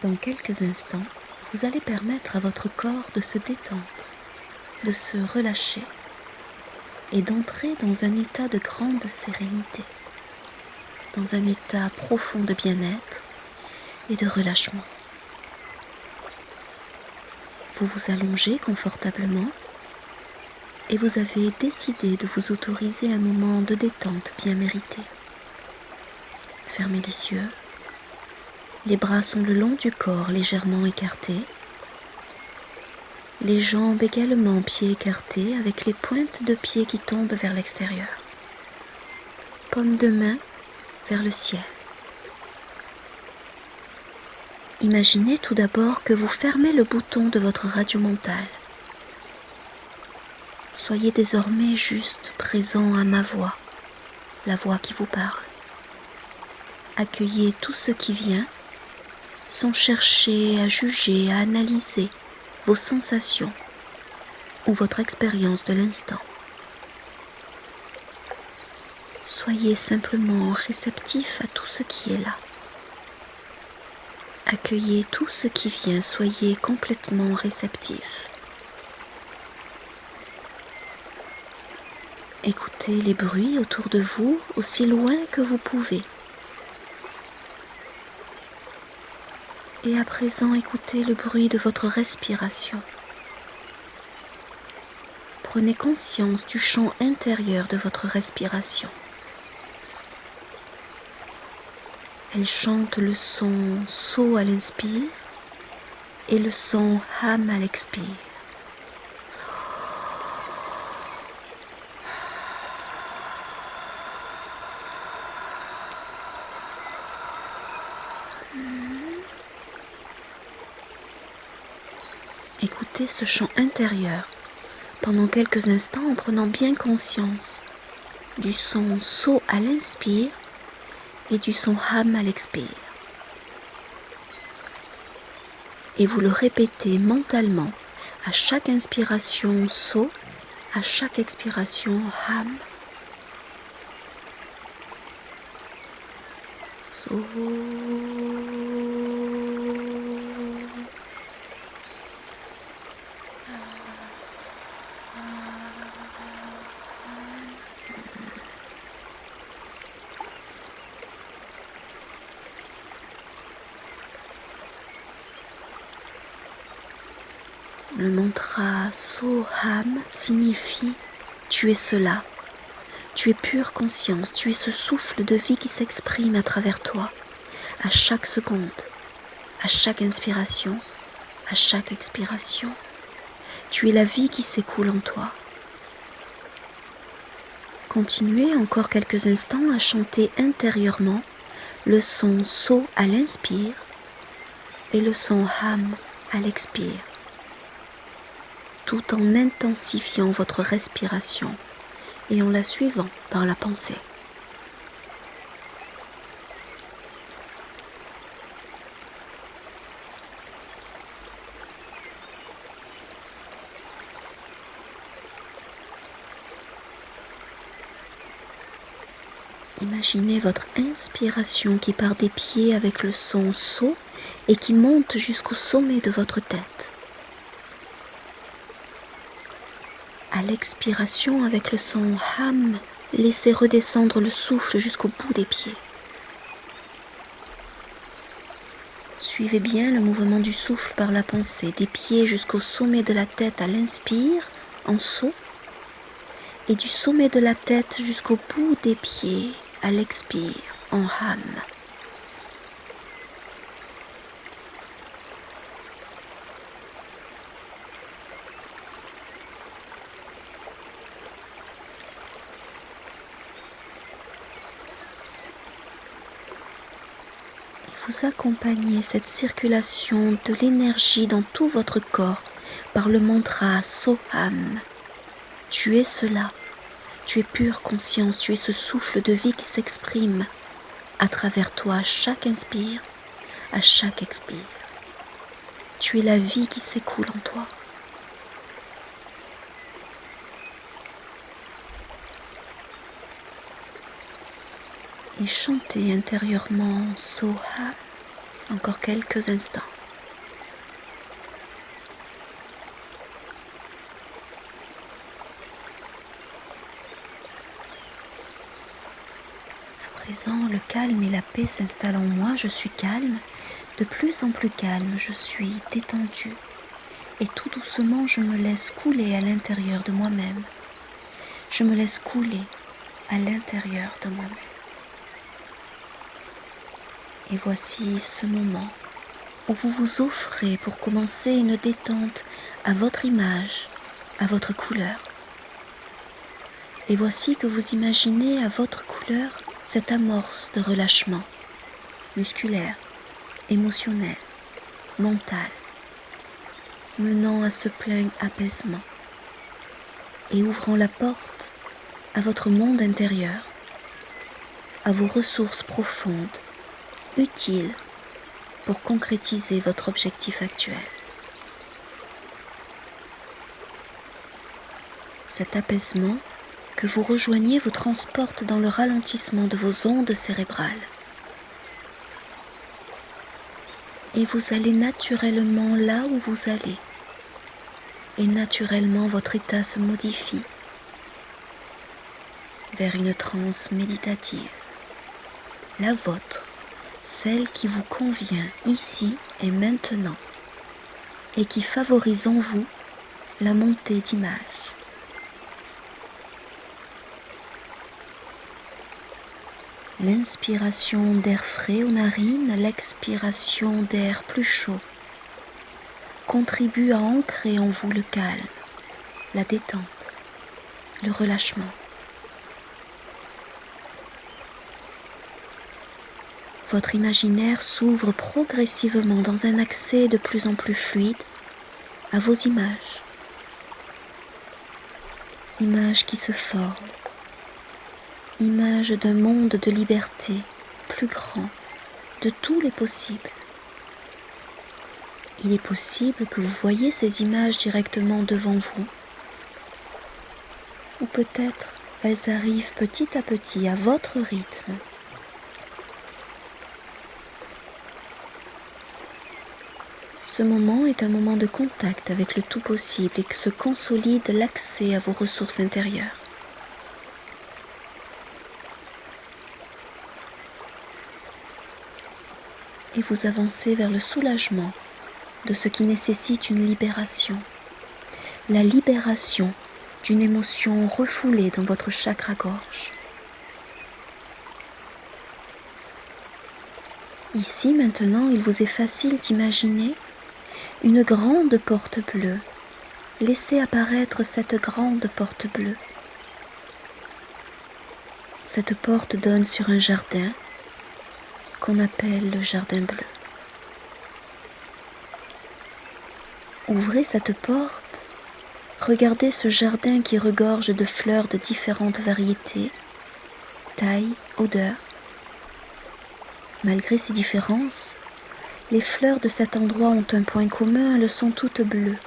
dans quelques instants, vous allez permettre à votre corps de se détendre, de se relâcher et d'entrer dans un état de grande sérénité, dans un état profond de bien-être et de relâchement. Vous vous allongez confortablement et vous avez décidé de vous autoriser un moment de détente bien mérité. Fermez les yeux. Les bras sont le long du corps légèrement écartés. Les jambes également pieds écartés avec les pointes de pieds qui tombent vers l'extérieur. Paume de main vers le ciel. Imaginez tout d'abord que vous fermez le bouton de votre radio mentale. Soyez désormais juste présent à ma voix, la voix qui vous parle. Accueillez tout ce qui vient sans chercher à juger, à analyser vos sensations ou votre expérience de l'instant. Soyez simplement réceptif à tout ce qui est là. Accueillez tout ce qui vient, soyez complètement réceptif. Écoutez les bruits autour de vous aussi loin que vous pouvez. Et à présent, écoutez le bruit de votre respiration. Prenez conscience du chant intérieur de votre respiration. Elle chante le son So à l'inspire et le son Ham à l'expire. Écoutez ce chant intérieur pendant quelques instants en prenant bien conscience du son So à l'inspire et du son Ham à l'expire. Et vous le répétez mentalement à chaque inspiration So, à chaque expiration Ham. So. Le mantra Soham signifie « tu es cela ». Tu es pure conscience, tu es ce souffle de vie qui s'exprime à travers toi, à chaque seconde, à chaque inspiration, à chaque expiration. Tu es la vie qui s'écoule en toi. Continuez encore quelques instants à chanter intérieurement le son So à l'inspire et le son Ham à l'expire, tout en intensifiant votre respiration et en la suivant par la pensée. Imaginez votre inspiration qui part des pieds avec le son So et qui monte jusqu'au sommet de votre tête. À l'expiration avec le son Ham, laissez redescendre le souffle jusqu'au bout des pieds. Suivez bien le mouvement du souffle par la pensée, des pieds jusqu'au sommet de la tête à l'inspire, en So, et du sommet de la tête jusqu'au bout des pieds à l'expire, en Ham. Vous accompagnez cette circulation de l'énergie dans tout votre corps par le mantra Soham. Tu es cela, tu es pure conscience, tu es ce souffle de vie qui s'exprime à travers toi à chaque inspire, à chaque expire. Tu es la vie qui s'écoule en toi. Et chantez intérieurement Soham encore quelques instants. présent, le calme et la paix s'installent en moi, je suis calme, de plus en plus calme, je suis détendue. Et tout doucement, je me laisse couler à l'intérieur de moi-même. Je me laisse couler à l'intérieur de moi-même. Et voici ce moment où vous vous offrez pour commencer une détente à votre image, à votre couleur. Et voici que vous imaginez à votre couleur cette amorce de relâchement musculaire, émotionnel, mental, menant à ce plein apaisement et ouvrant la porte à votre monde intérieur, à vos ressources profondes, utiles pour concrétiser votre objectif actuel. Cet apaisement que vous rejoignez vous transporte dans le ralentissement de vos ondes cérébrales. Et vous allez naturellement là où vous allez. Et naturellement votre état se modifie vers une transe méditative, la vôtre, celle qui vous convient ici et maintenant, et qui favorise en vous la montée d'images. L'inspiration d'air frais aux narines, l'expiration d'air plus chaud contribue à ancrer en vous le calme, la détente, le relâchement. Votre imaginaire s'ouvre progressivement dans un accès de plus en plus fluide à vos images. Images qui se forment, images d'un monde de liberté plus grand, de tous les possibles. Il est possible que vous voyez ces images directement devant vous, ou peut-être elles arrivent petit à petit à votre rythme. Ce moment est un moment de contact avec le tout possible et que se consolide l'accès à vos ressources intérieures. Et vous avancez vers le soulagement de ce qui nécessite une libération. La libération d'une émotion refoulée dans votre chakra-gorge. Ici, maintenant, il vous est facile d'imaginer une grande porte bleue. Laissez apparaître cette grande porte bleue. Cette porte donne sur un jardin qu'on appelle le jardin bleu. Ouvrez cette porte, regardez ce jardin qui regorge de fleurs de différentes variétés, taille, odeur. Malgré ces différences, les fleurs de cet endroit ont un point commun, elles sont toutes bleues.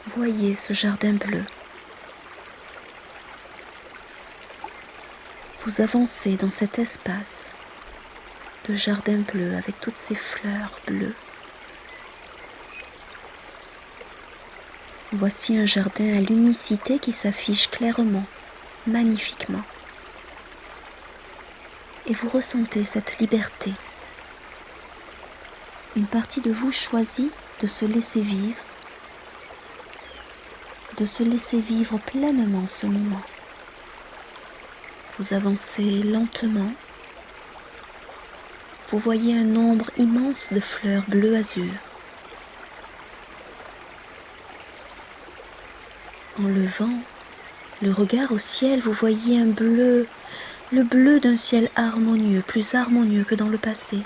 Voyez ce jardin bleu. Vous avancez dans cet espace de jardin bleu avec toutes ces fleurs bleues. Voici un jardin à l'unicité qui s'affiche clairement, magnifiquement. Et vous ressentez cette liberté. Une partie de vous choisit de se laisser vivre pleinement ce moment. Vous avancez lentement. Vous voyez un nombre immense de fleurs bleu azur. En levant le regard au ciel, vous voyez un bleu, le bleu d'un ciel harmonieux, plus harmonieux que dans le passé.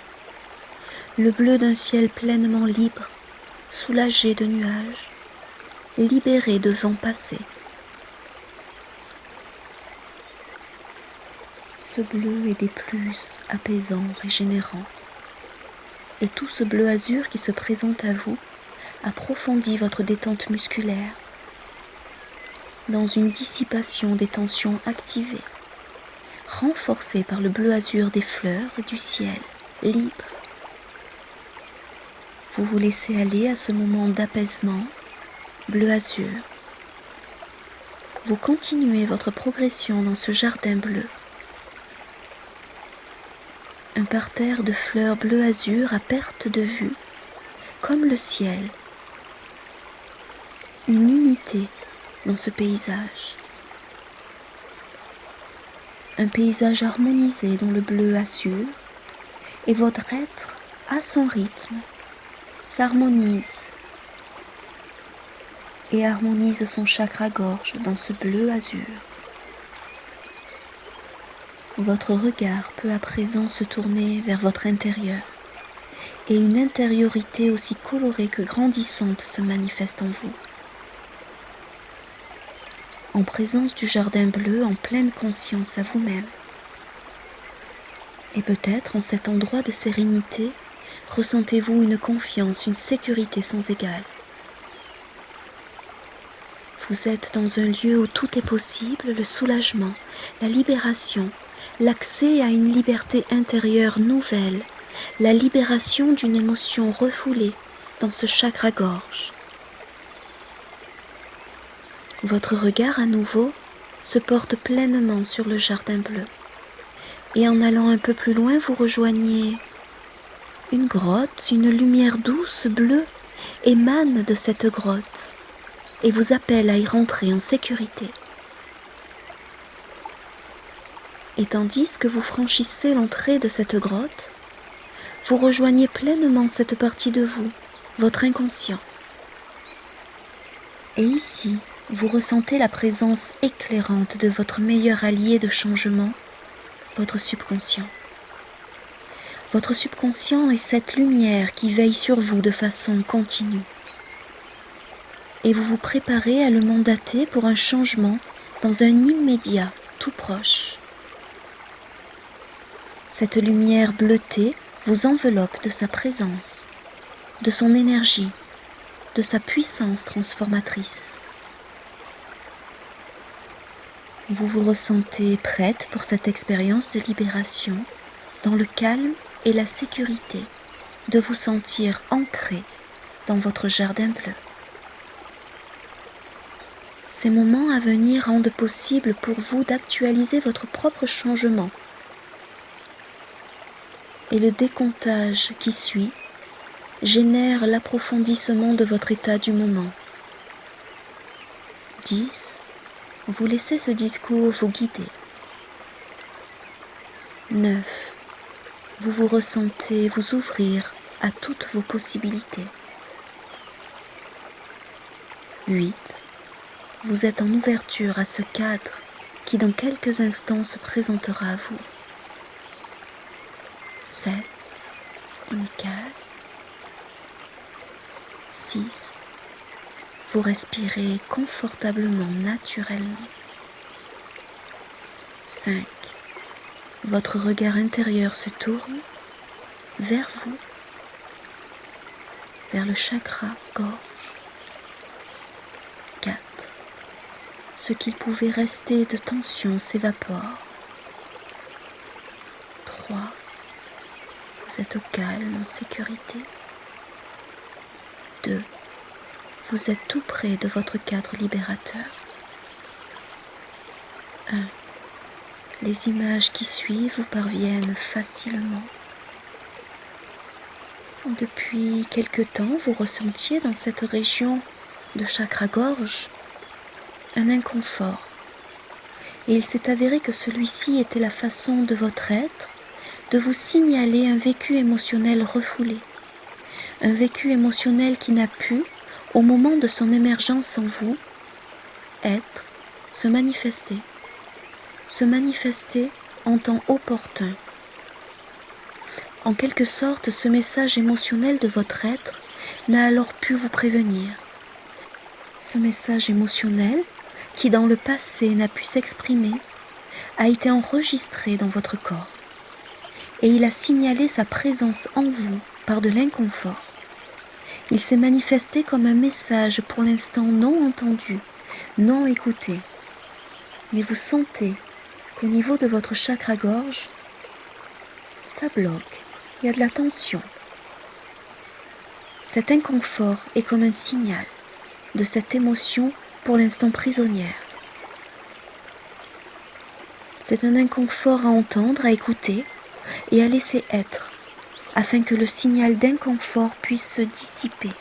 Le bleu d'un ciel pleinement libre, soulagé de nuages, libéré de vents passés. Ce bleu est des plus apaisants, régénérants. Et tout ce bleu azur qui se présente à vous approfondit votre détente musculaire dans une dissipation des tensions activées, renforcée par le bleu azur des fleurs du ciel, libre. Vous vous laissez aller à ce moment d'apaisement, bleu azur. Vous continuez votre progression dans ce jardin bleu, Un parterre de fleurs bleu azur à perte de vue, comme le ciel. Une unité dans ce paysage. Un paysage harmonisé dans le bleu azur, et votre être, à son rythme, s'harmonise et harmonise son chakra-gorge dans ce bleu azur. Votre regard peut à présent se tourner vers votre intérieur, et une intériorité aussi colorée que grandissante se manifeste en vous. En présence du jardin bleu, en pleine conscience à vous-même. Et peut-être en cet endroit de sérénité, ressentez-vous une confiance, une sécurité sans égale. Vous êtes dans un lieu où tout est possible, le soulagement, la libération, l'accès à une liberté intérieure nouvelle, la libération d'une émotion refoulée dans ce chakra-gorge. Votre regard à nouveau se porte pleinement sur le jardin bleu. Et en allant un peu plus loin, vous rejoignez une grotte, une lumière douce bleue émane de cette grotte et vous appelle à y rentrer en sécurité. Et tandis que vous franchissez l'entrée de cette grotte, vous rejoignez pleinement cette partie de vous, votre inconscient. Et ici, vous ressentez la présence éclairante de votre meilleur allié de changement, votre subconscient. Votre subconscient est cette lumière qui veille sur vous de façon continue. Et vous vous préparez à le mandater pour un changement dans un immédiat tout proche. Cette lumière bleutée vous enveloppe de sa présence, de son énergie, de sa puissance transformatrice. Vous vous ressentez prête pour cette expérience de libération, dans le calme et la sécurité, de vous sentir ancré dans votre jardin bleu. Ces moments à venir rendent possible pour vous d'actualiser votre propre changement. Et le décomptage qui suit génère l'approfondissement de votre état du moment. 10. Vous laissez ce discours vous guider. 9. Vous vous ressentez vous ouvrir à toutes vos possibilités. 8. Vous êtes en ouverture à ce cadre qui dans quelques instants se présentera à vous. 7. On est calme. 6. Vous respirez confortablement, naturellement. 5. Votre regard intérieur se tourne vers vous, vers le chakra gorge. 4. Ce qui pouvait rester de tension s'évapore. 3. Vous êtes au calme, en sécurité. 2. Vous êtes tout près de votre cadre libérateur. 1. Les images qui suivent vous parviennent facilement. Depuis quelque temps, vous ressentiez dans cette région de chakra-gorge un inconfort. Et il s'est avéré que celui-ci était la façon de votre être de vous signaler un vécu émotionnel refoulé. Un vécu émotionnel qui n'a pu, au moment de son émergence en vous, être, se manifester en temps opportun. En quelque sorte, ce message émotionnel de votre être n'a alors pu vous prévenir. Ce message émotionnel, qui dans le passé n'a pu s'exprimer, a été enregistré dans votre corps. Et il a signalé sa présence en vous par de l'inconfort. Il s'est manifesté comme un message pour l'instant non entendu, non écouté. Mais vous sentez qu'au niveau de votre chakra-gorge, ça bloque, il y a de la tension. Cet inconfort est comme un signal de cette émotion pour l'instant prisonnière. C'est un inconfort à entendre, à écouter, et à laisser être, afin que le signal d'inconfort puisse se dissiper.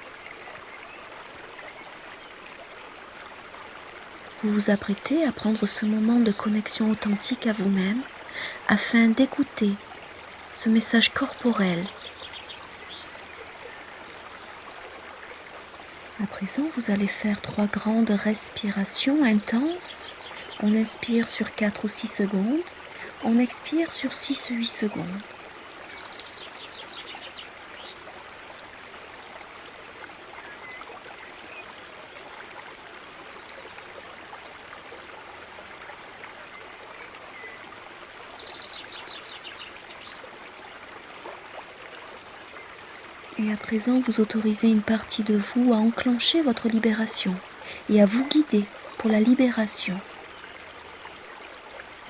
Vous vous apprêtez à prendre ce moment de connexion authentique à vous-même afin d'écouter ce message corporel. À présent, vous allez faire 3 grandes respirations intenses. On inspire sur 4 ou 6 secondes. On expire sur 6 ou 8 secondes. Et à présent, vous autorisez une partie de vous à enclencher votre libération et à vous guider pour la libération.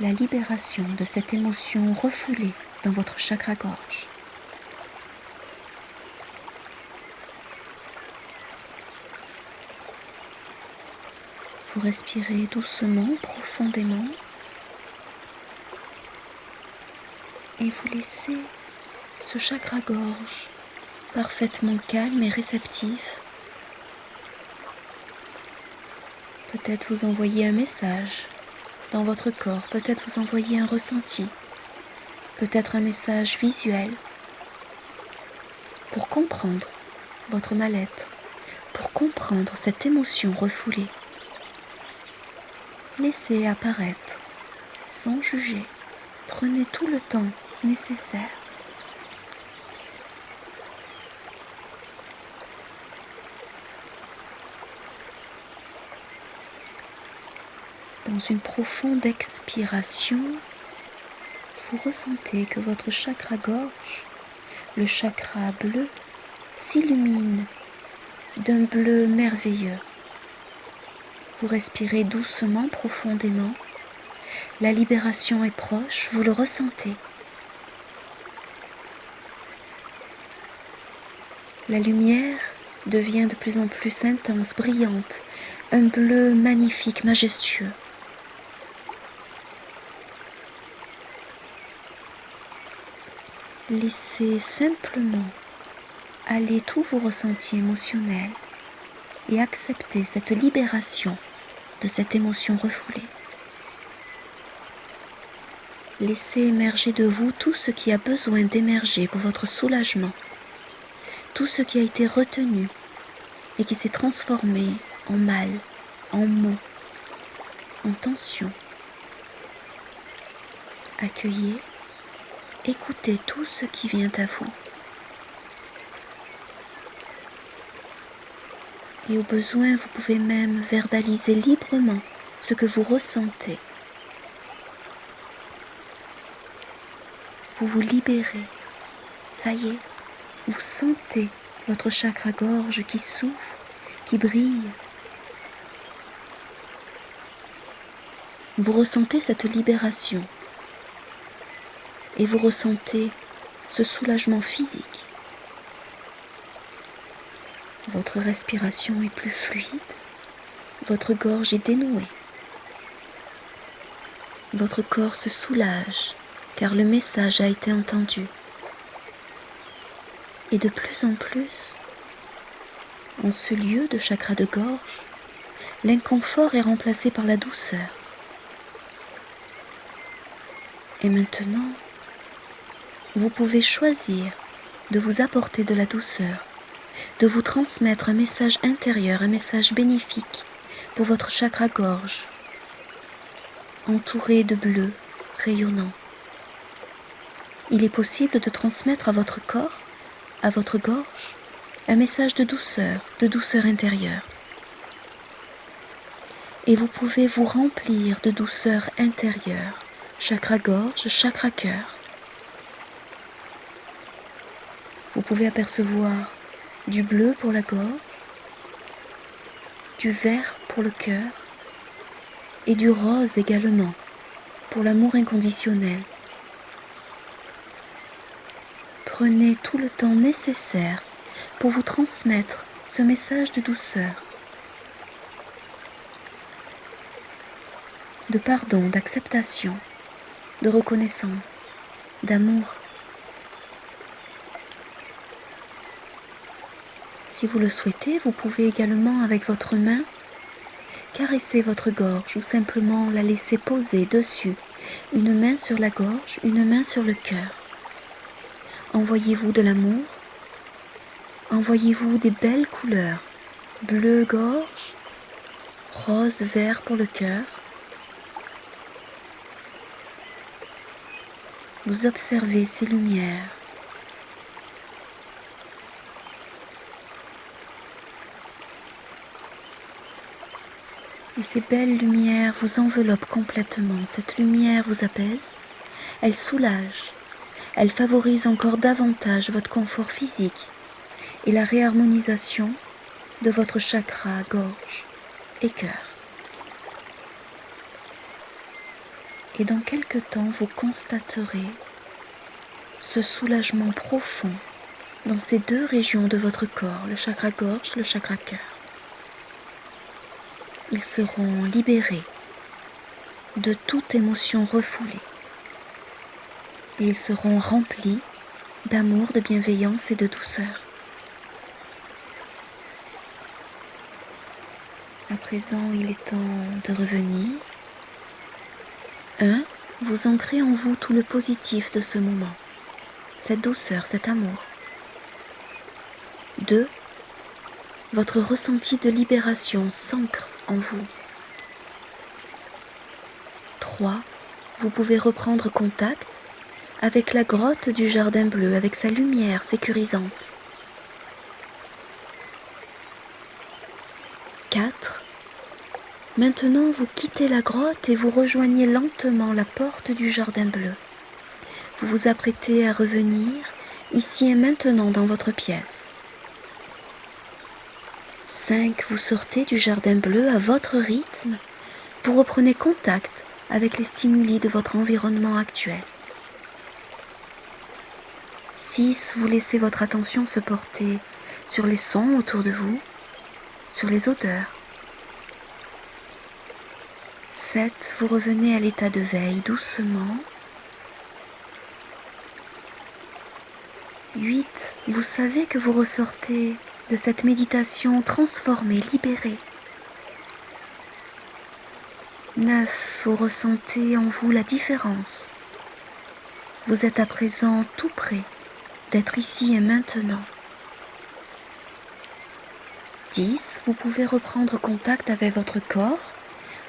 La libération de cette émotion refoulée dans votre chakra-gorge. Vous respirez doucement, profondément et vous laissez ce chakra-gorge parfaitement calme et réceptif. Peut-être vous envoyer un message dans votre corps, peut-être vous envoyer un ressenti, peut-être un message visuel pour comprendre votre mal-être, pour comprendre cette émotion refoulée. Laissez apparaître sans juger. Prenez tout le temps nécessaire. Dans une profonde expiration, vous ressentez que votre chakra-gorge, le chakra bleu, s'illumine d'un bleu merveilleux. Vous respirez doucement, profondément. La libération est proche, vous le ressentez. La lumière devient de plus en plus intense, brillante, un bleu magnifique, majestueux. Laissez simplement aller tous vos ressentis émotionnels et acceptez cette libération de cette émotion refoulée. Laissez émerger de vous tout ce qui a besoin d'émerger pour votre soulagement, tout ce qui a été retenu et qui s'est transformé en mal, en maux, en tension. Accueillez, écoutez tout ce qui vient à vous. Et au besoin, vous pouvez même verbaliser librement ce que vous ressentez. Vous vous libérez. Ça y est, vous sentez votre chakra-gorge qui s'ouvre, qui brille. Vous ressentez cette libération et vous ressentez ce soulagement physique. Votre respiration est plus fluide, votre gorge est dénouée. Votre corps se soulage car le message a été entendu. Et de plus en plus, en ce lieu de chakra de gorge, l'inconfort est remplacé par la douceur. Et maintenant, vous pouvez choisir de vous apporter de la douceur, de vous transmettre un message intérieur, un message bénéfique pour votre chakra-gorge, entouré de bleu rayonnant. Il est possible de transmettre à votre corps, à votre gorge, un message de douceur intérieure. Et vous pouvez vous remplir de douceur intérieure, chakra-gorge, chakra-cœur. Vous pouvez apercevoir du bleu pour la gorge, du vert pour le cœur et du rose également pour l'amour inconditionnel. Prenez tout le temps nécessaire pour vous transmettre ce message de douceur, de pardon, d'acceptation, de reconnaissance, d'amour Si vous le souhaitez, vous pouvez également avec votre main caresser votre gorge ou simplement la laisser poser dessus, une main sur la gorge, une main sur le cœur. Envoyez-vous de l'amour, envoyez-vous des belles couleurs, bleu gorge, rose, vert pour le cœur. Vous observez ces lumières. Et ces belles lumières vous enveloppent complètement. Cette lumière vous apaise, elle soulage, elle favorise encore davantage votre confort physique et la réharmonisation de votre chakra, gorge et cœur. Et dans quelque temps, vous constaterez ce soulagement profond dans ces deux régions de votre corps, le chakra gorge, le chakra cœur. Ils seront libérés de toute émotion refoulée et ils seront remplis d'amour, de bienveillance et de douceur. À présent, il est temps de revenir. 1. Vous ancrez en vous tout le positif de ce moment, cette douceur, cet amour. 2. Votre ressenti de libération s'ancre en vous. 3. Vous pouvez reprendre contact avec la grotte du jardin bleu, avec sa lumière sécurisante. 4. Maintenant, vous quittez la grotte et vous rejoignez lentement la porte du jardin bleu. Vous vous apprêtez à revenir ici et maintenant dans votre pièce. 5. Vous sortez du jardin bleu à votre rythme. Vous reprenez contact avec les stimuli de votre environnement actuel. 6. Vous laissez votre attention se porter sur les sons autour de vous, sur les odeurs. 7. Vous revenez à l'état de veille doucement. 8. Vous savez que vous ressortez de cette méditation transformée, libérée. 9. Vous ressentez en vous la différence. Vous êtes à présent tout près d'être ici et maintenant. 10. Vous pouvez reprendre contact avec votre corps,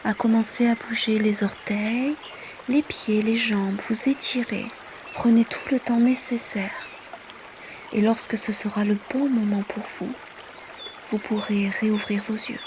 à commencer à bouger les orteils, les pieds, les jambes, vous étirez. Prenez tout le temps nécessaire. Et lorsque ce sera le bon moment pour vous, vous pourrez réouvrir vos yeux.